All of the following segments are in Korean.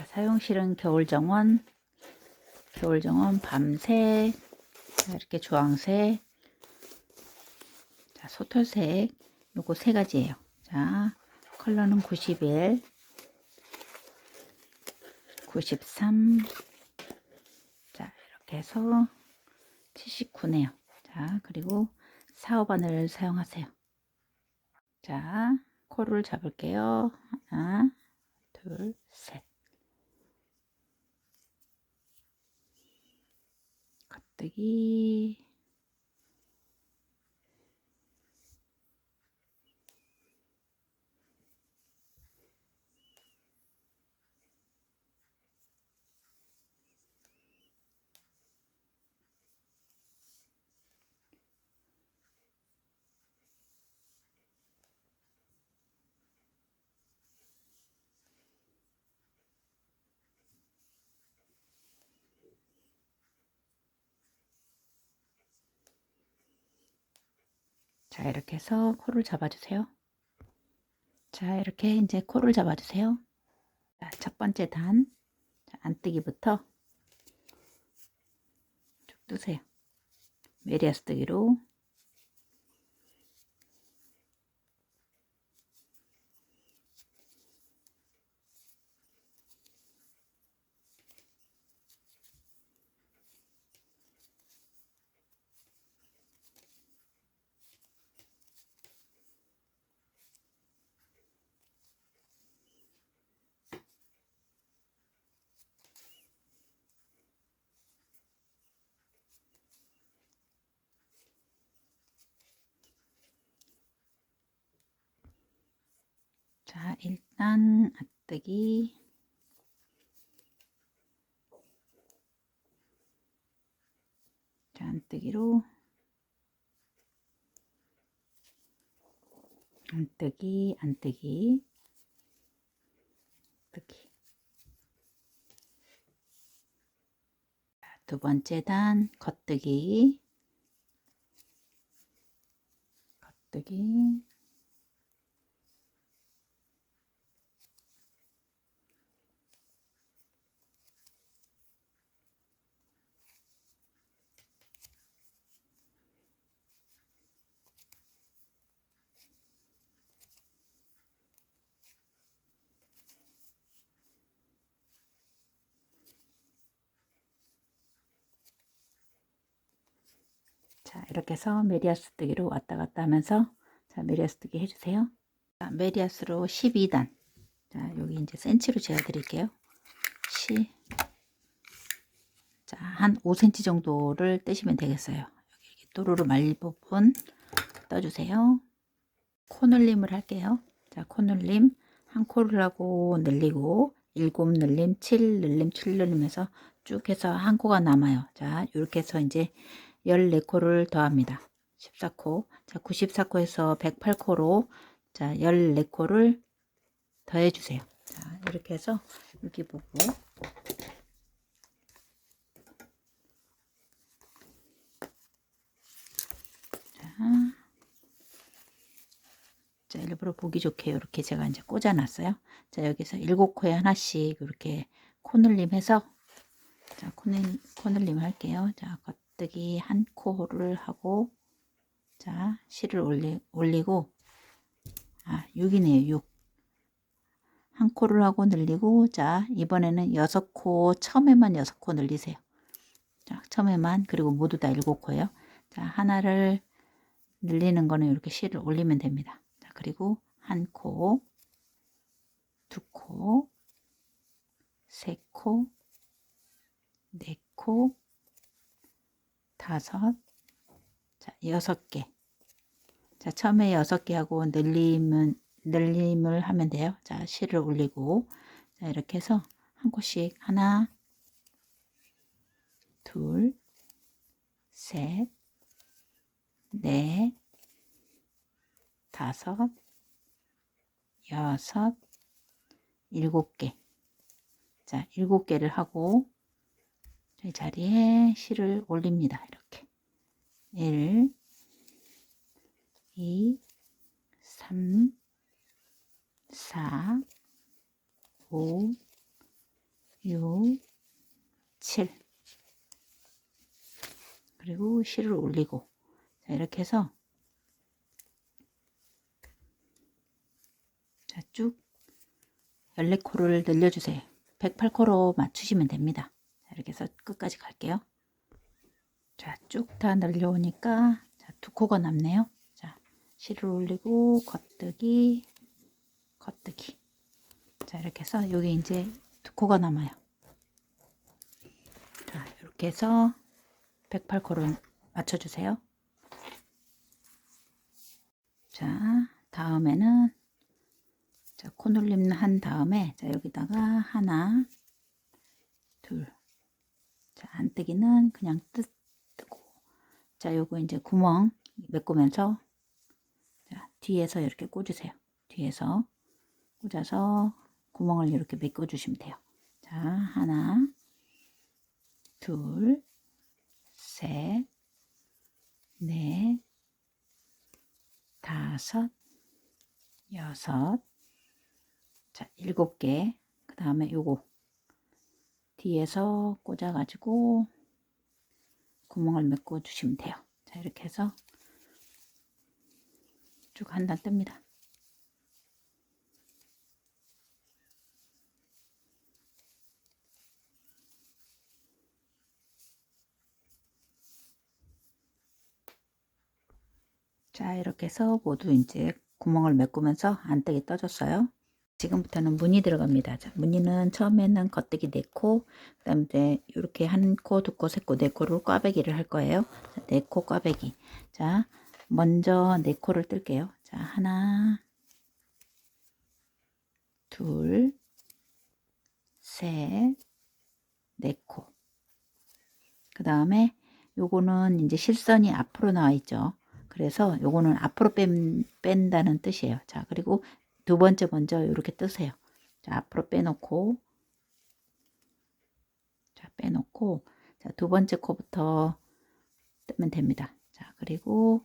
사용실은 겨울정원 밤색, 이렇게 주황색, 자, 소털색, 요거 세 가지예요. 자, 컬러는 91, 93, 자, 이렇게 해서 79네요. 자, 그리고 4, 5바늘을 사용하세요. 자, 코를 잡을게요. 하나, 둘, 셋. 겉뜨기. 자, 이렇게 해서 코를 잡아주세요. 자, 이렇게 이제 코를 잡아주세요. 자, 첫 번째 단, 자, 안뜨기부터 쭉 뜨세요. 메리아스 뜨기로. 자, 일단 앞뜨기. 자, 안뜨기로. 안뜨기, 안뜨기, 뜨기. 자, 두 번째 단, 겉뜨기, 겉뜨기. 자, 이렇게 해서 메리아스 뜨기로 왔다 갔다 하면서, 자, 메리아스 뜨기 해주세요. 자, 메리아스로 12단. 자, 여기 이제 센치로 재어 드릴게요. 자, 한 5cm 정도를 떼시면 되겠어요. 여기 이렇게 또르르 말린 부분 떠주세요. 코늘림을 할게요. 자, 코늘림 한 코를 하고 늘리고 7늘림, 7늘림, 7늘림 해서 쭉 해서 한 코가 남아요. 자, 이렇게 해서 이제 14코를 더합니다. 14코. 자, 94코에서 108코로 자, 14코를 더해 주세요. 자, 이렇게 해서 여기 보고 자, 일부러 보기 좋게 이렇게 제가 이제 꽂아 놨어요. 자, 여기서 7코에 하나씩 이렇게 코늘림 해서 자, 코늘림 할게요. 자, 겉뜨기 한 코를 하고 자, 실을 올리고 6이네요. 6. 한 코를 하고 늘리고 자, 이번에는 6코, 처음에만 6코 늘리세요. 자, 처음에만. 그리고 모두 다 7코예요. 자, 하나를 늘리는 거는 이렇게 실을 올리면 됩니다. 자, 그리고 한 코, 2코, 3코, 4코, 5, 자, 6개. 자, 처음에 6개 하고 늘림을 하면 돼요. 자, 실을 올리고 자, 이렇게 해서 한 코씩 하나, 둘, 셋, 넷, 5, 6, 7개. 자, 7개를 하고 이 자리에 실을 올립니다. 이렇게 1, 2, 3, 4, 5, 6, 7. 그리고 실을 올리고. 자, 이렇게 해서 자, 쭉 14코를 늘려주세요. 108코로 맞추시면 됩니다. 자, 이렇게 해서 끝까지 갈게요. 자, 쭉 다 늘려오니까 자, 2코가 남네요. 자, 실을 올리고 겉뜨기, 겉뜨기. 자, 이렇게 해서 여기 이제 2코가 남아요. 자, 이렇게 해서 108코로 맞춰주세요. 자, 다음에는 자, 코놀림 한 다음에 자, 여기다가 하나, 둘. 자, 안뜨기는 그냥 뜨고. 자, 요거 이제 구멍 메꾸면서 자, 뒤에서 이렇게 꽂으세요. 뒤에서 꽂아서 구멍을 이렇게 메꿔 주시면 돼요. 자, 하나, 둘, 셋, 넷, 다섯, 여섯, 자, 7개. 그 다음에 요거 뒤에서 꽂아 가지고 구멍을 메꿔 주시면 돼요. 자, 이렇게 해서 쭉 한 단 뜹니다. 자, 이렇게 해서 모두 이제 구멍을 메꾸면서 안뜨기 떠줬어요. 지금부터는 무늬 들어갑니다. 자, 무늬는 처음에는 겉뜨기 4코, 그 다음에 이제 이렇게 1코, 2코, 3코, 4코로 꽈배기를 할 거예요. 자, 4코 꽈배기. 자, 먼저 4코를 뜰게요. 자, 하나, 둘, 셋, 4코. 그 다음에 요거는 이제 실선이 앞으로 나와 있죠. 그래서 요거는 앞으로 뺀다는 뜻이에요. 자, 그리고 두 번째 먼저 이렇게 뜨세요. 자, 앞으로 빼놓고, 자, 빼놓고, 자, 두 번째 코부터 뜨면 됩니다. 자, 그리고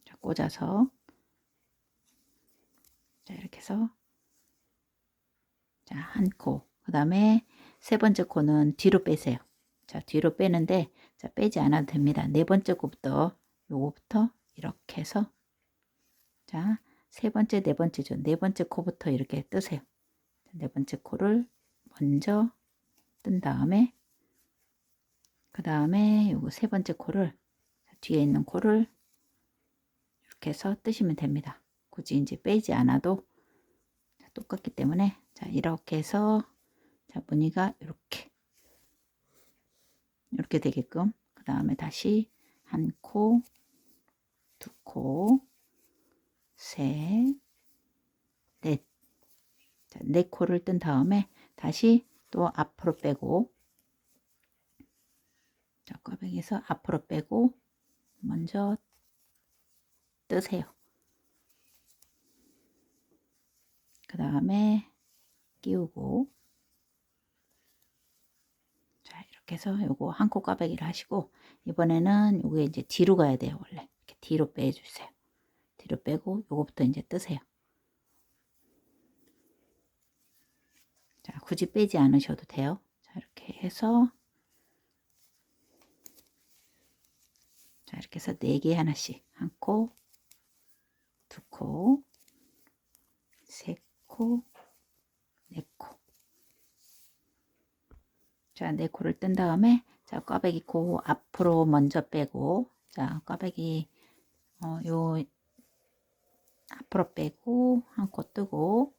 자, 꽂아서 자, 이렇게 해서 자, 한 코. 그 다음에 세 번째 코는 뒤로 빼세요. 자, 뒤로 빼는데 자, 빼지 않아도 됩니다. 네 번째 코부터 요거부터 이렇게 해서 자, 세 번째, 네 번째죠. 네 번째 코부터 이렇게 뜨세요. 네 번째 코를 먼저 뜬 다음에 그 다음에 요거 세 번째 코를 뒤에 있는 코를 이렇게 해서 뜨시면 됩니다. 굳이 이제 빼지 않아도 똑같기 때문에 자, 이렇게 해서 자, 무늬가 이렇게 되게끔 그 다음에 다시 한 코, 두 코, 셋, 넷. 자, 네 코를 뜬 다음에 다시 또 앞으로 빼고 자, 꽈배기에서 앞으로 빼고 먼저 뜨세요. 그 다음에 끼우고 자, 이렇게 해서 요거 한 코 꽈배기를 하시고 이번에는 요게 이제 뒤로 가야 돼요. 원래 이렇게 뒤로 빼주세요. 뒤로 빼고 요거부터 이제 뜨세요. 자, 굳이 빼지 않으셔도 돼요. 자, 이렇게 해서 자, 이렇게 해서 4개 하나씩 한 코, 두 코, 세 코, 네 코. 자, 네 코를 뜬 다음에 자, 꽈배기 코 앞으로 먼저 빼고 자, 꽈배기 요 앞으로 빼고 한 코 뜨고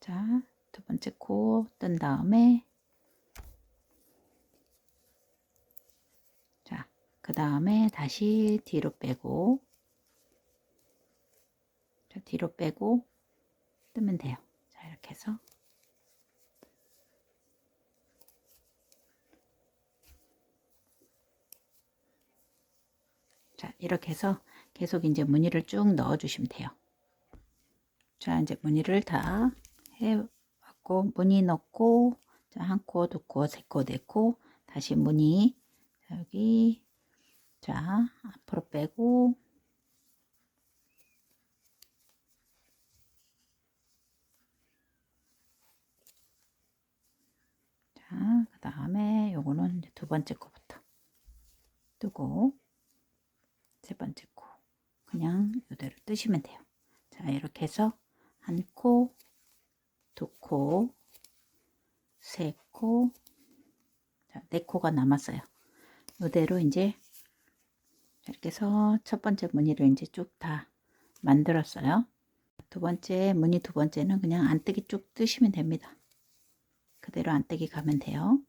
자, 두 번째 코 뜬 다음에 자, 그 다음에 다시 뒤로 빼고 자, 뒤로 빼고 뜨면 돼요. 자, 이렇게 해서 자, 이렇게 해서 계속 이제 무늬를 쭉 넣어 주시면 돼요. 자, 이제 무늬를 다 해왔고 무늬 넣고 자, 한 코, 두 코, 세 코, 네 코 다시 무늬 자, 여기 자, 앞으로 빼고 다음에 요거는 이제 두 번째 코부터 뜨고, 세 번째 코 그냥 이대로 뜨시면 돼요. 자, 이렇게 해서 한 코, 두 코, 세 코, 자, 네 코가 남았어요. 이대로 이제 이렇게 해서 첫 번째 무늬를 이제 쭉 다 만들었어요. 두 번째 무늬, 두 번째는 그냥 안뜨기 쭉 뜨시면 됩니다. 그대로 안뜨기 가면 돼요.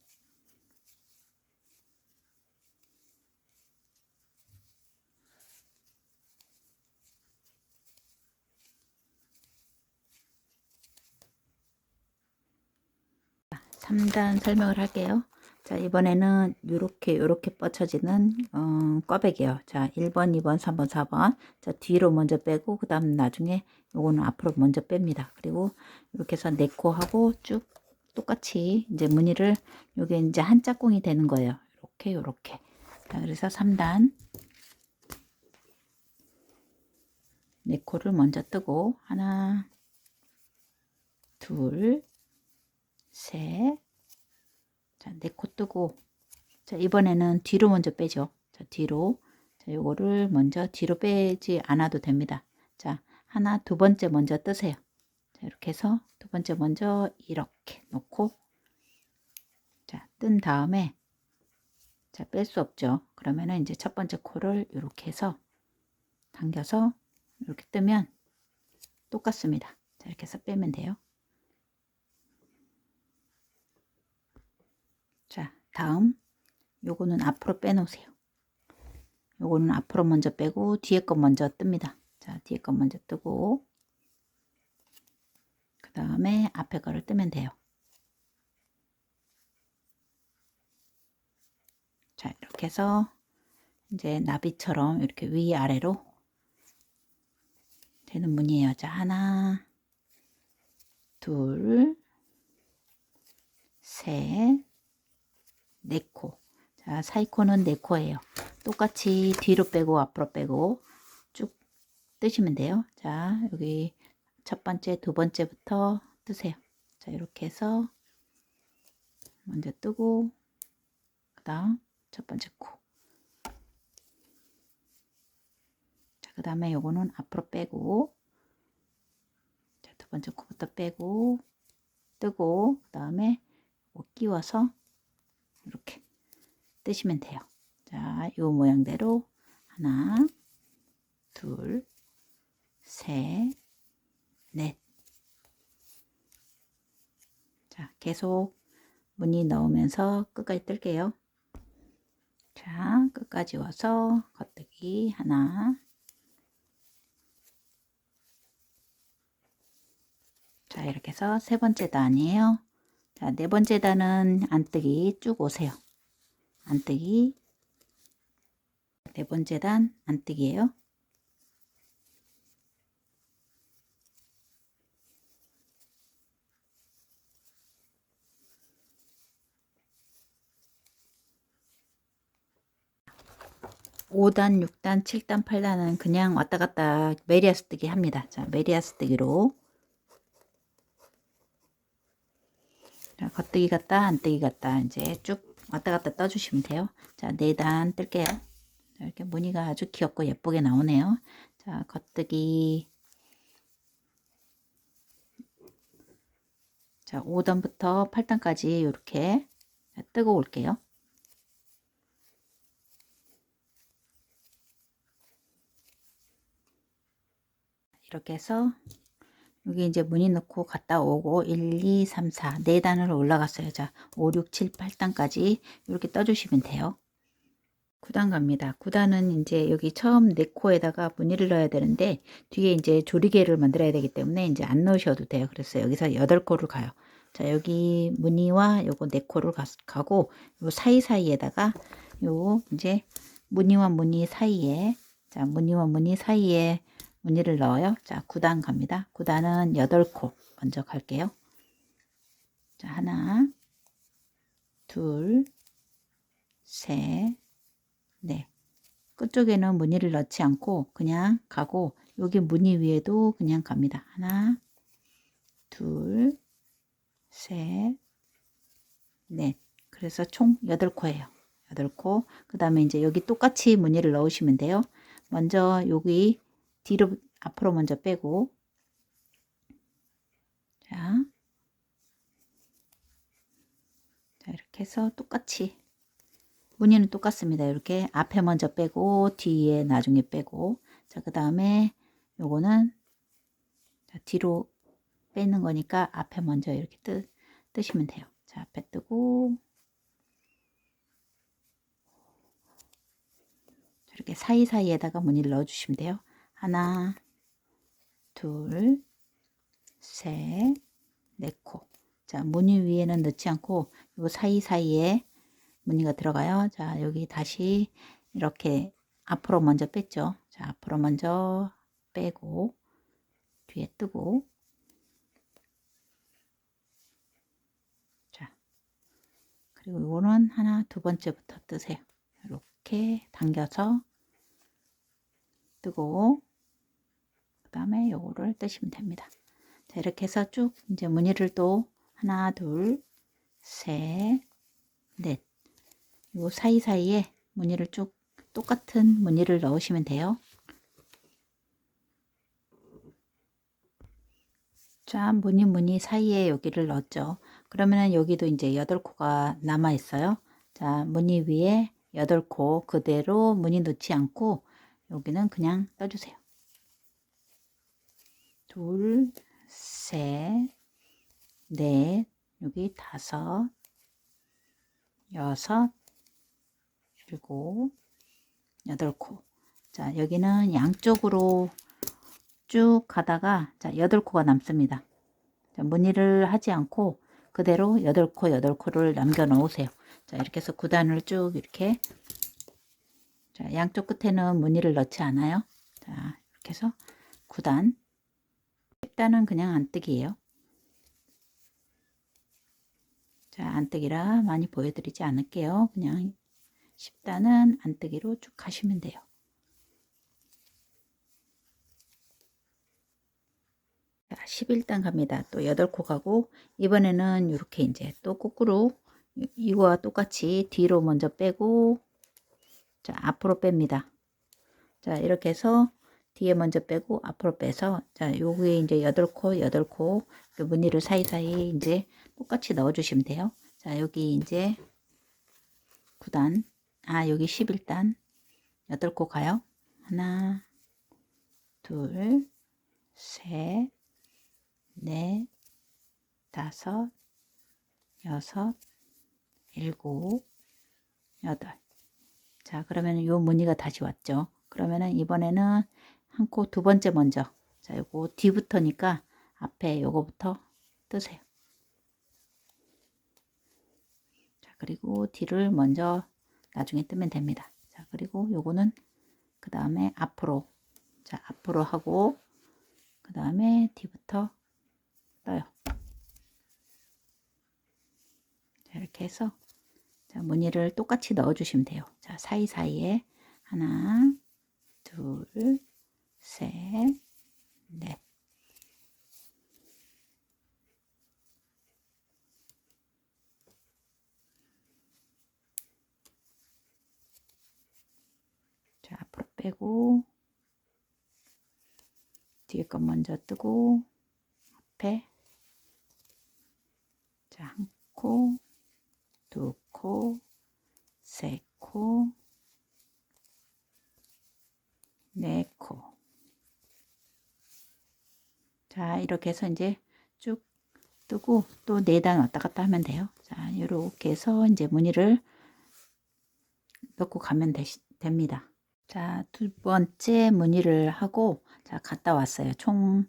자, 3단 설명을 할게요. 자, 이번에는 요렇게 뻗쳐지는 꽈배기요. 자, 1번, 2번, 3번, 4번. 자, 뒤로 먼저 빼고 그 다음 나중에 요거는 앞으로 먼저 뺍니다. 그리고 이렇게 해서 4코 하고 쭉 똑같이 이제 무늬를, 요게 이제 한 짝꿍이 되는 거예요. 요렇게. 자, 그래서 3단 4코를 먼저 뜨고, 하나, 둘, 셋. 자, 4코 뜨고, 자, 이번에는 뒤로 먼저 빼죠. 자, 뒤로. 자, 요거를 먼저 뒤로 빼지 않아도 됩니다. 자, 하나, 두 번째 먼저 뜨세요. 자, 이렇게 해서 두 번째 먼저 이렇게 놓고, 자, 뜬 다음에, 자, 뺄 수 없죠. 그러면은 이제 첫 번째 코를 이렇게 해서 당겨서 이렇게 뜨면 똑같습니다. 자, 이렇게 해서 빼면 돼요. 자, 다음 요거는 앞으로 빼놓으세요. 요거는 앞으로 먼저 빼고 뒤에 거 먼저 뜹니다. 자, 뒤에 거 먼저 뜨고 그 다음에 앞에 거를 뜨면 돼요. 자, 이렇게 해서 이제 나비처럼 이렇게 위아래로 되는 무늬예요. 자, 하나, 둘, 셋, 네 코. 자, 사이 코는 네 코예요. 똑같이 뒤로 빼고 앞으로 빼고 쭉 뜨시면 돼요. 자, 여기 첫 번째, 두 번째부터 뜨세요. 자, 이렇게 해서 먼저 뜨고 그 다음 첫 번째 코. 자, 그 다음에 요거는 앞으로 빼고, 자, 두 번째 코부터 빼고 뜨고 그 다음에 끼워서 이렇게 뜨시면 돼요. 자, 요 모양대로 하나, 둘, 셋, 넷. 자, 계속 무늬 넣으면서 끝까지 뜰게요. 자, 끝까지 와서 겉뜨기 하나. 자, 이렇게 해서 세 번째 단이에요. 자, 네 번째 단은 안뜨기 쭉 오세요. 안뜨기. 네 번째 단 안뜨기예요. 오 단, 6단, 7단, 8단은 그냥 왔다 갔다 메리아스 뜨기 합니다. 자, 메리아스 뜨기로. 자, 겉뜨기 갔다, 안뜨기 갔다 이제 쭉 왔다 갔다 떠주시면 돼요. 자, 4단 뜰게요. 자, 이렇게 무늬가 아주 귀엽고 예쁘게 나오네요. 자, 겉뜨기. 자, 5단부터 8단까지 이렇게 뜨고 올게요. 이렇게 해서 여기 이제 무늬 넣고 갔다 오고 1, 2, 3, 4 4단으로 올라갔어요. 자, 5, 6, 7, 8단까지 이렇게 떠주시면 돼요. 9단 갑니다. 9단은 이제 여기 처음 4코에다가 무늬를 넣어야 되는데 뒤에 이제 조리개를 만들어야 되기 때문에 이제 안 넣으셔도 돼요. 그래서 여기서 8코를 가요. 자, 여기 무늬와 요거 4코를 가고 요 사이사이에다가 요 이제 무늬와 무늬 사이에, 자, 무늬와 무늬 사이에 무늬를 넣어요. 자, 9단 갑니다. 9단은 8코 먼저 갈게요. 자, 하나, 둘, 셋, 넷. 끝쪽에는 무늬를 넣지 않고 그냥 가고 여기 무늬 위에도 그냥 갑니다. 하나, 둘, 셋, 넷. 그래서 총 8코예요. 8코. 그 다음에 이제 여기 똑같이 무늬를 넣으시면 돼요. 먼저 여기 뒤로 앞으로 먼저 빼고, 자 이렇게 해서 똑같이 무늬는 똑같습니다. 이렇게 앞에 먼저 빼고 뒤에 나중에 빼고, 자 그 다음에 요거는 뒤로 빼는 거니까 앞에 먼저 이렇게 뜨시면 돼요. 자 앞에 뜨고, 이렇게 사이사이에다가 무늬를 넣어 주시면 돼요. 하나, 둘, 셋, 네 코. 자 무늬 위에는 넣지 않고 요 사이사이에 무늬가 들어가요. 자 여기 다시 이렇게 앞으로 먼저 뺐죠. 자 앞으로 먼저 빼고 뒤에 뜨고, 자 그리고 이거는 하나 두 번째부터 뜨세요. 이렇게 당겨서 뜨고, 그 다음에 요거를 뜨시면 됩니다. 자 이렇게 해서 쭉 이제 무늬를 또 하나 둘 셋 넷, 요 사이사이에 무늬를 쭉 똑같은 무늬를 넣으시면 돼요. 자 무늬 사이에 여기를 넣었죠. 그러면은 여기도 이제 8코가 남아 있어요. 자 무늬 위에 8코 그대로 무늬 넣지 않고 여기는 그냥 떠주세요. 둘, 셋, 넷, 여기 다섯, 여섯, 일곱, 8코. 자 여기는 양쪽으로 쭉 가다가 자 8코가 남습니다. 자, 무늬를 하지 않고 그대로 8코 8코를 남겨 놓으세요. 자 이렇게 해서 9단을 쭉 이렇게, 자 양쪽 끝에는 무늬를 넣지 않아요. 자 이렇게 해서 9단, 10단은 그냥 안뜨기예요. 자 안뜨기라 많이 보여드리지 않을게요. 그냥 10단은 안뜨기로 쭉 가시면 돼요. 자 11단 갑니다. 또 8코 가고, 이번에는 이렇게 이제 또 거꾸로 이거와 똑같이 뒤로 먼저 빼고, 자 앞으로 뺍니다. 자 이렇게 해서 뒤에 먼저 빼고 앞으로 빼서, 자 여기에 이제 8코 8코 그 무늬를 사이사이 이제 똑같이 넣어 주시면 돼요. 자 여기 이제 9단, 여기 11단 8코 가요. 하나 둘 셋 넷 다섯 여섯 일곱 여덟. 자 그러면 요 무늬가 다시 왔죠. 그러면은 이번에는 한 코 두 번째 먼저, 자 요거 뒤부터니까 앞에 요거부터 뜨세요. 자 그리고 뒤를 먼저 나중에 뜨면 됩니다. 자 그리고 요거는 그 다음에 앞으로, 자 앞으로 하고 그 다음에 뒤부터 떠요. 자 이렇게 해서 자 무늬를 똑같이 넣어 주시면 돼요. 자 사이사이에 하나 둘 셋 넷. 자 앞으로 빼고 뒤에 것 먼저 뜨고 앞에, 자 한 코, 두 코, 세 코, 네 코. 자 이렇게 해서 이제 쭉 뜨고 또 4단 왔다 갔다 하면 돼요. 자 이렇게 해서 이제 무늬를 넣고 가면 됩니다. 자 두 번째 무늬를 하고 자 갔다 왔어요. 총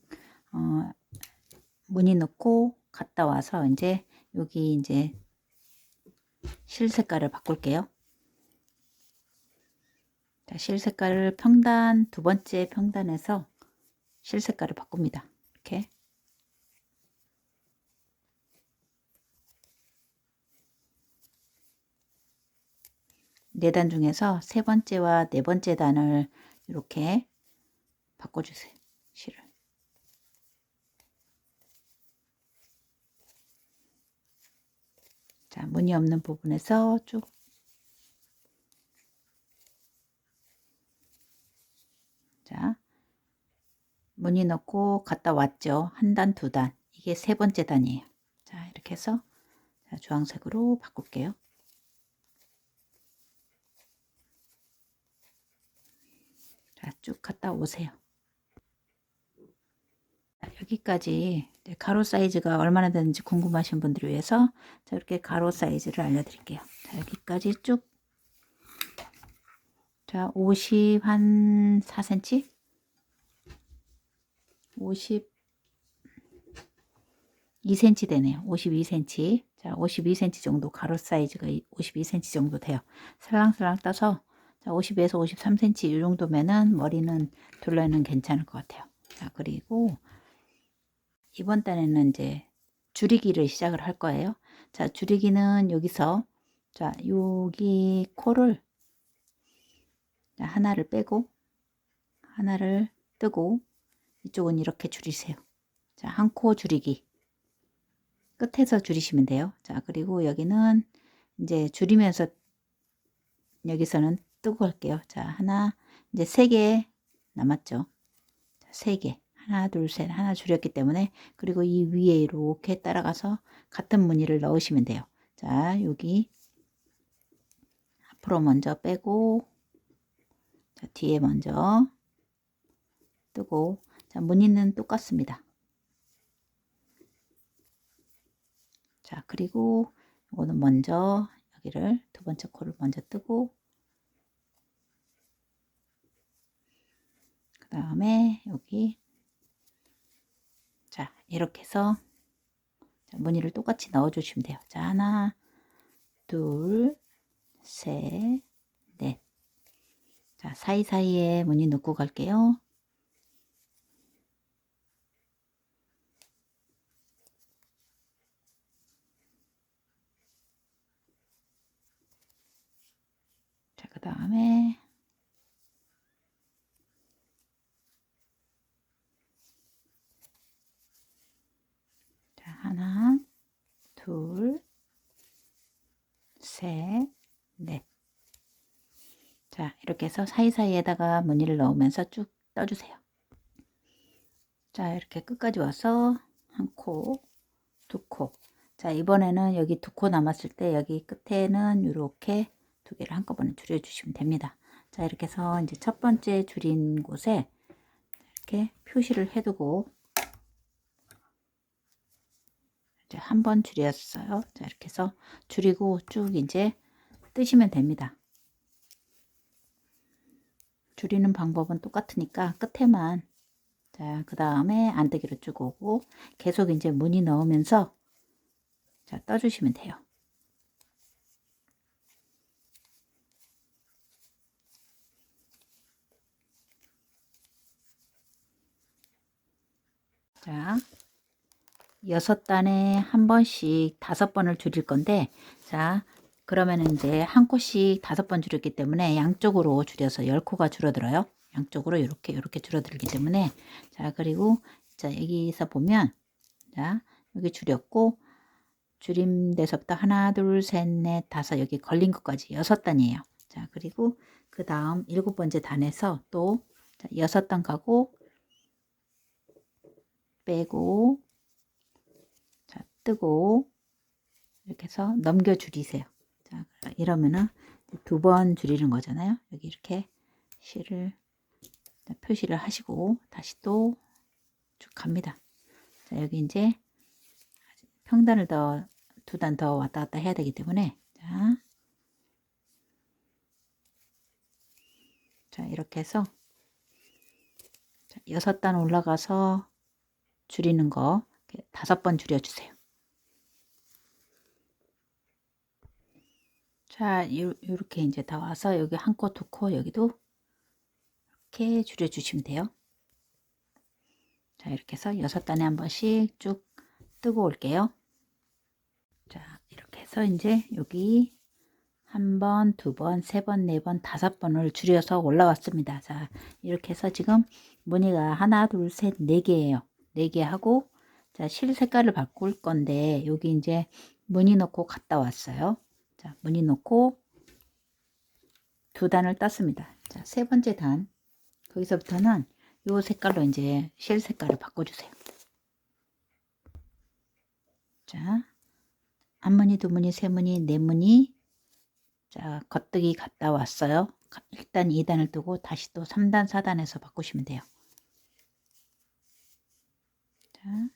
무늬 넣고 갔다 와서 이제 여기 이제 실 색깔을 바꿀게요. 자, 실 색깔을 평단, 두 번째 평단에서 실 색깔을 바꿉니다. 이렇게. 네 단 중에서 세 번째와 네 번째 단을 이렇게 바꿔주세요. 실을. 자, 자, 무늬 없는 부분에서 쭉 자, 무늬 넣고 갔다 왔죠. 한 단, 두 단. 이게 세 번째 단이에요. 자, 이렇게 해서 자, 주황색으로 바꿀게요. 자, 쭉 갔다 오세요. 자, 여기까지 가로 사이즈가 얼마나 되는지 궁금하신 분들을 위해서 자, 이렇게 가로 사이즈를 알려드릴게요. 자, 여기까지 쭉 자, 50 한 4cm 52cm 되네요. 52cm. 자, 52cm 정도 가로 사이즈가 52cm 정도 돼요. 살랑살랑 떠서 자, 50에서 53cm 이 정도면은 머리는 둘레는 괜찮을 것 같아요. 자, 그리고 이번 달에는 이제 줄이기를 시작을 할 거예요. 자, 줄이기는 여기서 자, 여기 코를 자, 하나를 빼고 하나를 뜨고 이쪽은 이렇게 줄이세요. 자, 한 코 줄이기. 끝에서 줄이시면 돼요. 자, 그리고 여기는 이제 줄이면서 여기서는 뜨고 할게요. 자, 하나, 이제 3개 남았죠. 자, 3개. 하나, 둘, 셋. 하나 줄였기 때문에, 그리고 이 위에 이렇게 따라가서 같은 무늬를 넣으시면 돼요. 자, 여기 앞으로 먼저 빼고, 자, 뒤에 먼저 뜨고, 자, 무늬는 똑같습니다. 자, 그리고 이거는 먼저 여기를 두 번째 코를 먼저 뜨고, 그 다음에 여기 자, 이렇게 해서 자, 무늬를 똑같이 넣어 주시면 돼요. 자, 하나, 둘, 셋, 넷. 자, 사이사이에 무늬 넣고 갈게요. 자, 그 다음에 자, 하나, 둘, 셋, 넷. 자, 이렇게 해서 사이사이에다가 무늬를 넣으면서 쭉 떠주세요. 자, 이렇게 끝까지 와서 한 코, 두 코. 자, 이번에는 여기 두 코 남았을 때 여기 끝에는 이렇게 두 개를 한꺼번에 줄여주시면 됩니다. 자, 이렇게 해서 이제 첫 번째 줄인 곳에 이렇게 표시를 해두고 이제 한 번 줄였어요. 자, 이렇게 해서 줄이고 쭉 이제 뜨시면 됩니다. 줄이는 방법은 똑같으니까 끝에만 자, 그 다음에 안뜨기로 쭉 오고 계속 이제 무늬 넣으면서 자, 떠주시면 돼요. 자, 6단에 한 번씩 5번을 줄일 건데 자, 그러면 이제 한 코씩 5번 줄였기 때문에 양쪽으로 줄여서 10코가 줄어들어요. 양쪽으로 이렇게 줄어들기 때문에 자, 그리고 자, 여기서 보면 자, 여기 줄였고 줄임대서부터 하나, 둘, 셋, 넷, 다섯 여기 걸린 것까지 6단이에요. 자, 그리고 그 다음 7번째 단에서 또 자, 6단 가고 빼고 자, 뜨고 이렇게 해서 넘겨 줄이세요. 자, 이러면은 2번 줄이는 거잖아요. 여기 이렇게 실을 표시를 하시고 다시 또 쭉 갑니다. 자, 여기 이제 평단을 더 2단 더 왔다 갔다 해야 되기 때문에 자, 이렇게 해서 6단 올라가서 줄이는 거 5번 줄여주세요. 자, 이렇게 이제 다 와서 여기 한 코, 두 코 여기도 이렇게 줄여주시면 돼요. 자, 이렇게 해서 6단에 한 번씩 쭉 뜨고 올게요. 자, 이렇게 해서 이제 여기 한 번, 두 번, 세 번, 네 번, 5번을 줄여서 올라왔습니다. 자, 이렇게 해서 지금 무늬가 하나, 둘, 셋, 네 개예요. 4개 하고 자, 실 색깔을 바꿀 건데 여기 이제 무늬 넣고 갔다 왔어요. 자, 무늬 넣고 두 단을 땄습니다. 자, 세 번째 단. 거기서부터는 요 색깔로 이제 실 색깔을 바꿔주세요. 자, 한 무늬, 두 무늬, 세 무늬, 네 무늬. 자, 겉뜨기 갔다 왔어요. 일단 2단을 뜨고 다시 또 3단, 4단에서 바꾸시면 돼요. 자,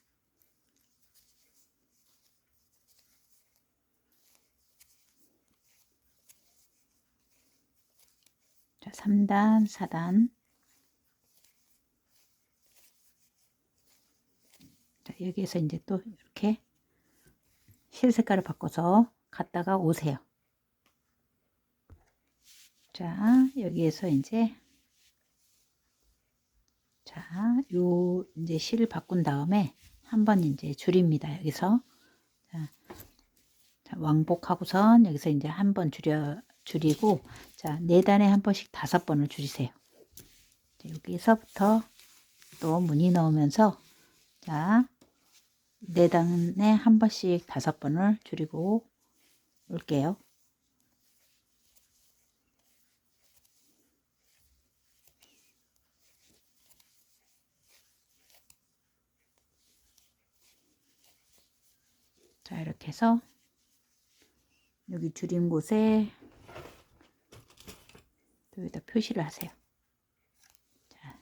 자 3단, 4단. 자, 여기에서 이제 또 이렇게 실 색깔을 바꿔서 갔다가 오세요. 자, 여기에서 이제 자, 요 이제 실을 바꾼 다음에 한번 이제 줄입니다. 여기서 자, 왕복하고선 여기서 이제 한번 줄이고 자, 4단에 한 번씩 5번을 줄이세요. 자, 여기서부터 또 무늬 넣으면서 자, 4단에 한 번씩 5번을 줄이고 올게요. 자, 이렇게 해서 여기 줄인 곳에 여기다 표시를 하세요. 자,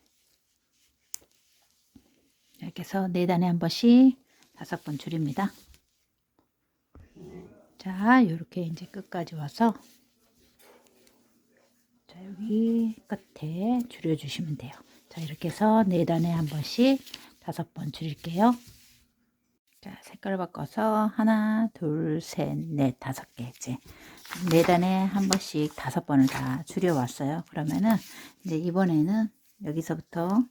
이렇게 해서 4단에 한 번씩 5번 줄입니다. 자, 이렇게 이제 끝까지 와서 자, 여기 끝에 줄여주시면 돼요. 자, 이렇게 해서 4단에 한 번씩 5번 줄일게요. 자, 색깔 바꿔서 하나, 둘, 셋, 넷, 5개 이제 4단에 한 번씩 5번을 다 줄여왔어요. 그러면은 이제 이번에는 여기서부터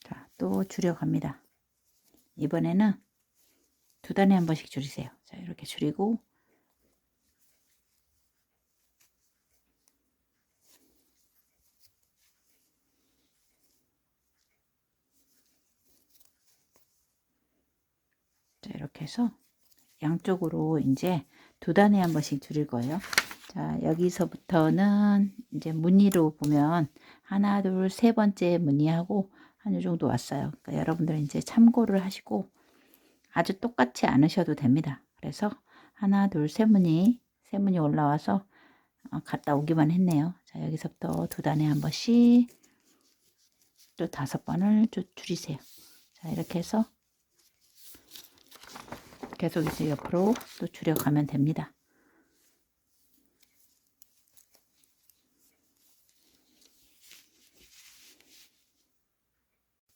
자, 또 줄여갑니다. 이번에는 2단에 한 번씩 줄이세요. 자, 이렇게 줄이고 자, 이렇게 해서 양쪽으로 이제 2단에 한 번씩 줄일 거예요. 자, 여기서부터는 이제 무늬로 보면 하나, 둘, 세 번째 무늬하고 한 이 정도 왔어요. 그러니까 여러분들은 이제 참고를 하시고 아주 똑같이 않으셔도 됩니다. 그래서 하나, 둘, 세 무늬 올라와서 갔다 오기만 했네요. 자, 여기서부터 2단에 한 번씩 또 5번을 줄이세요. 자, 이렇게 해서 계속 이제 옆으로 또 줄여가면 됩니다.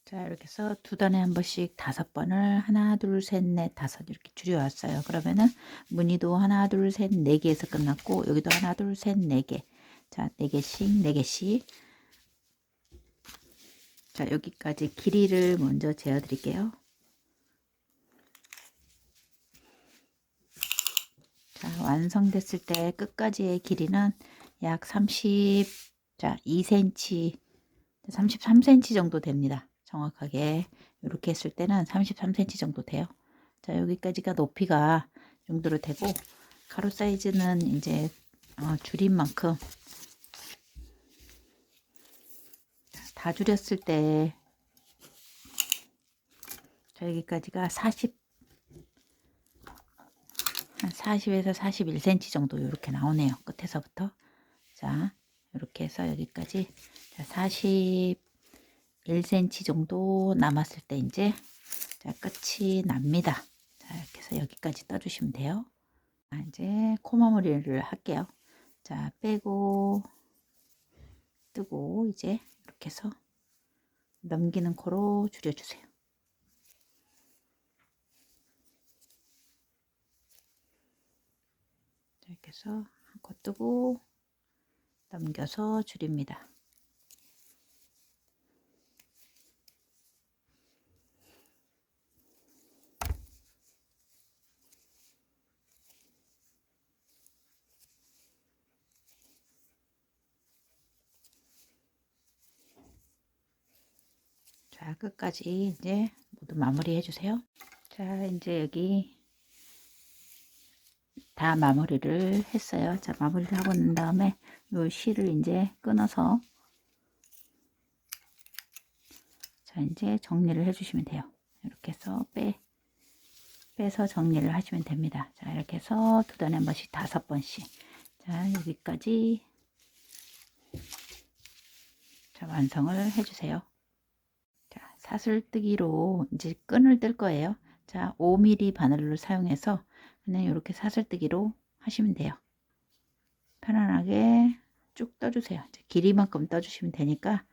자, 이렇게 해서 2단에 한 번씩 5번을 하나, 둘, 셋, 넷, 5 이렇게 줄여왔어요. 그러면은 무늬도 하나, 둘, 셋, 4개에서 끝났고 여기도 하나, 둘, 셋, 4개. 자, 4개씩, 4개씩. 자, 여기까지 길이를 먼저 재어 드릴게요. 자, 완성됐을 때 끝까지의 길이는 약 2cm, 33cm 정도 됩니다. 정확하게 이렇게 했을 때는 33cm 정도 돼요. 자, 여기까지가 높이가 이 정도로 되고 가로 사이즈는 이제 줄인 만큼 다 줄였을 때 자, 여기까지가 40에서 41cm 정도 이렇게 나오네요. 끝에서부터 자, 이렇게 해서 여기까지 41cm 정도 남았을 때 이제 자, 끝이 납니다. 자, 이렇게 해서 여기까지 떠주시면 돼요. 자, 이제 코마무리를 할게요. 자, 빼고 뜨고 이제 이렇게 해서 넘기는 코로 줄여주세요. 자, 이렇게 해서 한 코 뜨고 넘겨서 줄입니다. 자, 자, 끝까지 이제 모두 마무리 해주세요. 자, 이제 여기 다 마무리를 했어요. 자, 마무리를 하고 난 다음에 요 실을 이제 끊어서 자, 이제 정리를 해주시면 돼요. 이렇게 해서 빼서 정리를 하시면 됩니다. 자, 이렇게 해서 두 단에 한 번씩 5번씩. 자, 여기까지 자, 완성을 해주세요. 자, 사슬뜨기로 이제 끈을 뜰 거예요. 자, 5mm 바늘을 사용해서 그냥 이렇게 사슬뜨기로 하시면 돼요. 편안하게 쭉 떠주세요. 길이만큼 떠주시면 되니까.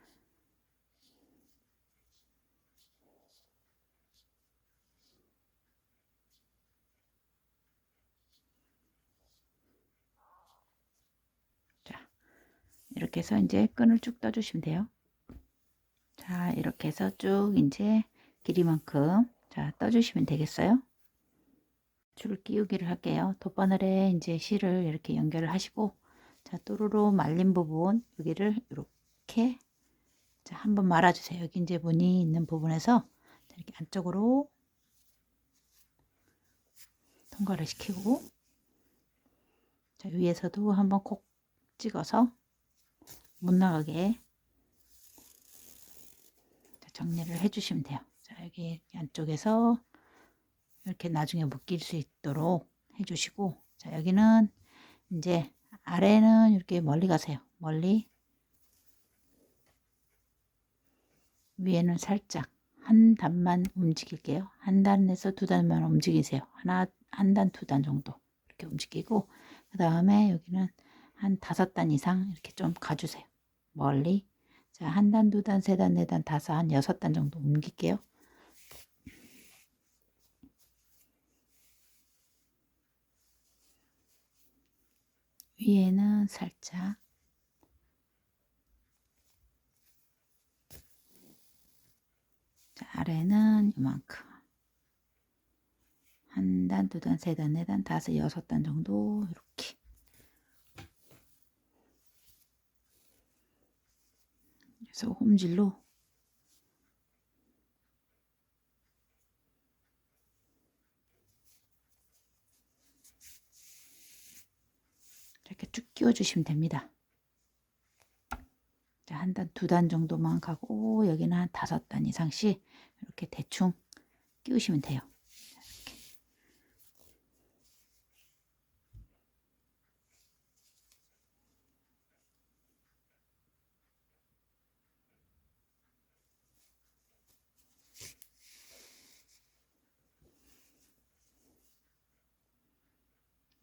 자, 이렇게 해서 이제 끈을 쭉 떠주시면 돼요. 자, 이렇게 해서 쭉 이제 길이만큼 자, 떠주시면 되겠어요. 줄 끼우기를 할게요. 돗바늘에 이제 실을 이렇게 연결을 하시고, 자, 또르르 말린 부분 여기를 이렇게 자, 한번 말아주세요. 여기 이제 무늬 있는 부분에서 이렇게 안쪽으로 통과를 시키고, 자, 위에서도 한번 콕 찍어서 못 나가게 자, 정리를 해주시면 돼요. 자, 여기 안쪽에서 이렇게 나중에 묶일 수 있도록 해주시고, 자, 여기는 이제 아래는 이렇게 멀리 가세요. 멀리. 위에는 살짝 한 단만 움직일게요. 한 단에서 두 단만 움직이세요. 한 단, 두 단 정도 이렇게 움직이고, 그 다음에 여기는 한 5단 이상 이렇게 좀 가주세요. 멀리. 자, 한 단, 두 단, 세 단, 네 단, 다섯, 한 6단 정도 옮길게요. 위에는 살짝. 자, 아래는 이만큼. 한 단, 두 단, 세 단, 네 단, 다섯, 6단 정도 이렇게. 그래서 홈질로 이렇게 쭉 끼워주시면 됩니다. 자, 한 단, 두 단 정도만 가고 여기는 한 5단 이상씩 이렇게 대충 끼우시면 돼요.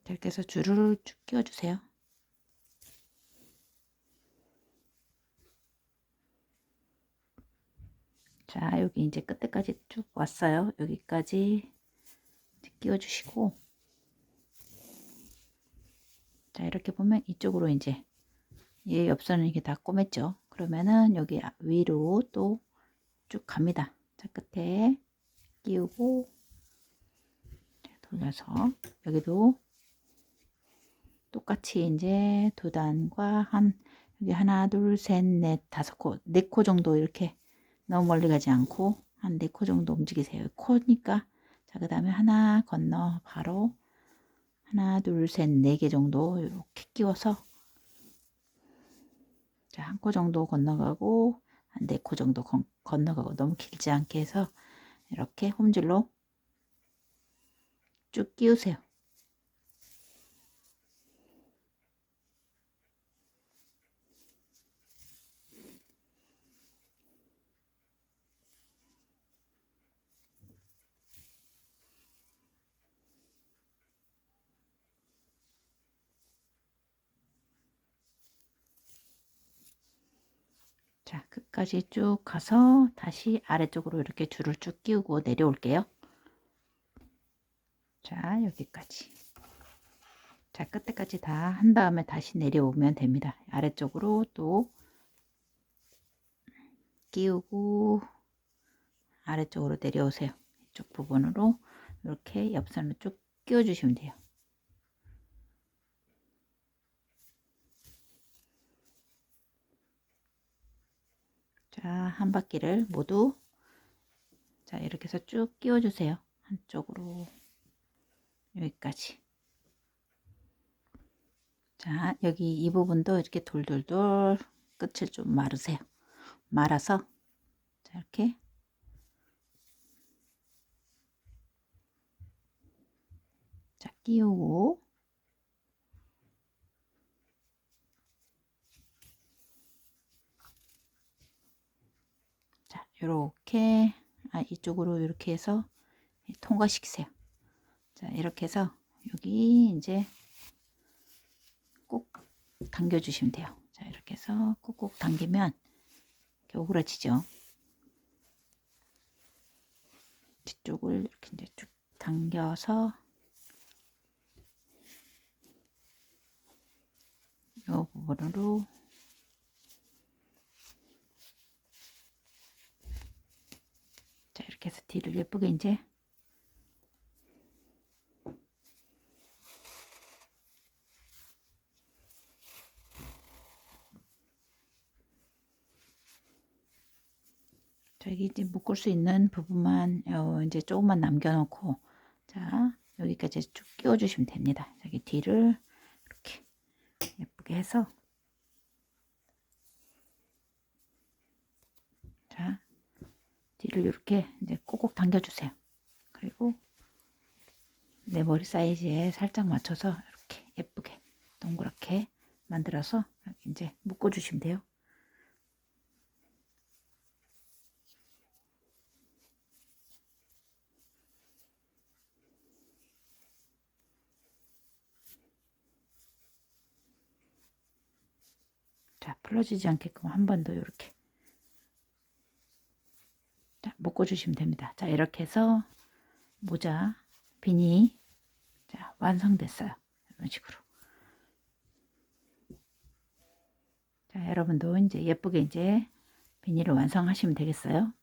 이렇게 해서 줄을 쭉 끼워주세요. 자, 여기 이제 끝에까지 쭉 왔어요. 여기까지 끼워주시고, 자, 이렇게 보면 이쪽으로 이제 얘 옆선은 이게 다 꼬맸죠. 그러면은 여기 위로 또 쭉 갑니다. 자, 끝에 끼우고 돌려서 여기도 똑같이 이제 두 단과 한 여기 하나, 둘, 셋, 넷, 5코, 4코 정도 이렇게 너무 멀리 가지 않고 한 4코 정도 움직이세요. 코니까 자, 그 다음에 하나 건너 바로 하나, 둘, 셋, 4개 정도 이렇게 끼워서 자, 한 코 정도 건너가고 한 4코 정도 건너가고 너무 길지 않게 해서 이렇게 홈줄로 쭉 끼우세요. 자, 끝까지 쭉 가서 다시 아래쪽으로 이렇게 줄을 쭉 끼우고 내려올게요. 자, 여기까지. 자, 끝에까지 다 한 다음에 다시 내려오면 됩니다. 아래쪽으로 또 끼우고 아래쪽으로 내려오세요. 이쪽 부분으로 이렇게 옆선을 쭉 끼워주시면 돼요. 자, 한 바퀴를 모두 자, 이렇게 해서 쭉 끼워주세요. 한쪽으로 여기까지. 자, 여기 이 부분도 이렇게 돌돌돌 끝을 좀 마르세요. 말아서 자, 이렇게 자, 끼우고 자, 요렇게 이쪽으로 이렇게 해서 통과시키세요. 자, 이렇게 해서 여기 이제 꼭 당겨 주시면 돼요. 자, 이렇게 해서 꾹꾹 당기면 이렇게 오그라지죠. 뒤쪽을 이렇게 이제 쭉 당겨서 이 부분으로 자, 이렇게 해서 뒤를 예쁘게 이제 저기 이제 묶을 수 있는 부분만 이제 조금만 남겨놓고 자, 여기까지 쭉 끼워주시면 됩니다. 여기 뒤를 이렇게 예쁘게 해서 자, 뒤를 이렇게 이제 꼭꼭 당겨주세요. 그리고 내 머리 사이즈에 살짝 맞춰서 이렇게 예쁘게 동그랗게 만들어서 이제 묶어주시면 돼요. 자, 풀어지지 않게끔 한 번 더 이렇게 자, 묶어주시면 됩니다. 자, 이렇게 해서 모자 비니 자, 완성됐어요. 이런 식으로. 자, 여러분도 이제 예쁘게 이제 비닐을 완성하시면 되겠어요.